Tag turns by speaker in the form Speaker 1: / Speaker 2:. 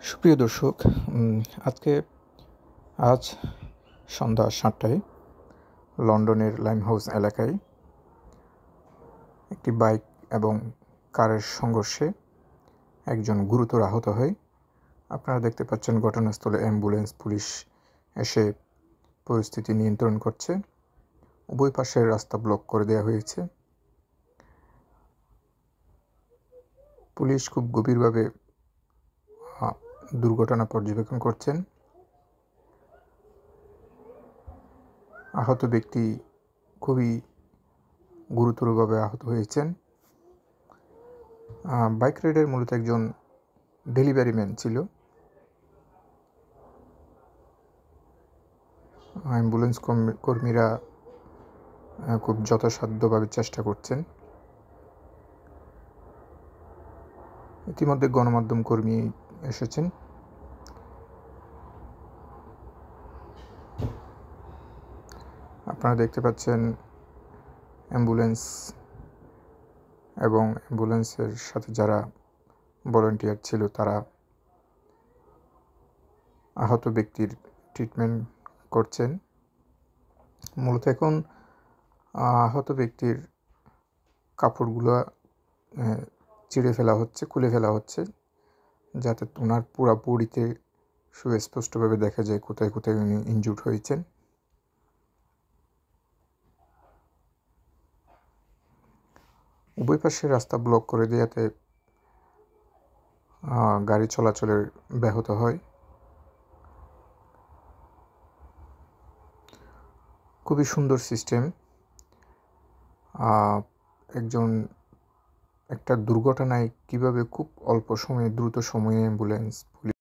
Speaker 1: সুপ্রিয় দর্শক, আজকে আজ সন্ধ্যা 7টায় লন্ডনের লাইমহাউস এলাকায় একটি বাইক এবং কারের সংঘর্ষে একজন গুরুতর আহত হয়। আপনারা দেখতে পাচ্ছেন ঘটনাস্থলে অ্যাম্বুলেন্স, পুলিশ এসে পরিস্থিতি নিয়ন্ত্রণ করছে। উভয় পাশের রাস্তা ব্লক করে দেওয়া হয়েছে। পুলিশ খুব গভীরভাবে দুর্ঘটনা পর্যবেক্ষণ করছেন। আহত ব্যক্তি খুবই গুরুতরভাবে আহত হয়েছেন। বাইক রাইডার মূলত একজন ডেলিভারি ম্যান ছিল। অ্যাম্বুলেন্স কর্মীরা খুব যথাসাধ্যভাবে চেষ্টা করছেন। ইতিমধ্যে গণমাধ্যম কর্মী এসেছেন। আপনারা দেখতে পাচ্ছেন অ্যাম্বুলেন্স এবং অ্যাম্বুলেন্সের সাথে যারা ভলান্টিয়ার ছিল তারা আহত ব্যক্তির ট্রিটমেন্ট করছেন। মূলত এখন আহত ব্যক্তির কাপড়গুলো খুলে ফেলা হচ্ছে, যাতে ওনার পুরা বডিতে সুস্পষ্টভাবে দেখা যায় কোথায় কোথায় উনি ইনজুর্ড হয়েছেন। উভয় পাশে রাস্তা ব্লক করে দেওয়াতে গাড়ি চলাচলের ব্যাহত হয়। খুবই সুন্দর সিস্টেম। একটা দুর্ঘটনায় কিভাবে খুব অল্প সময়ে, দ্রুত সময়ে অ্যাম্বুলেন্স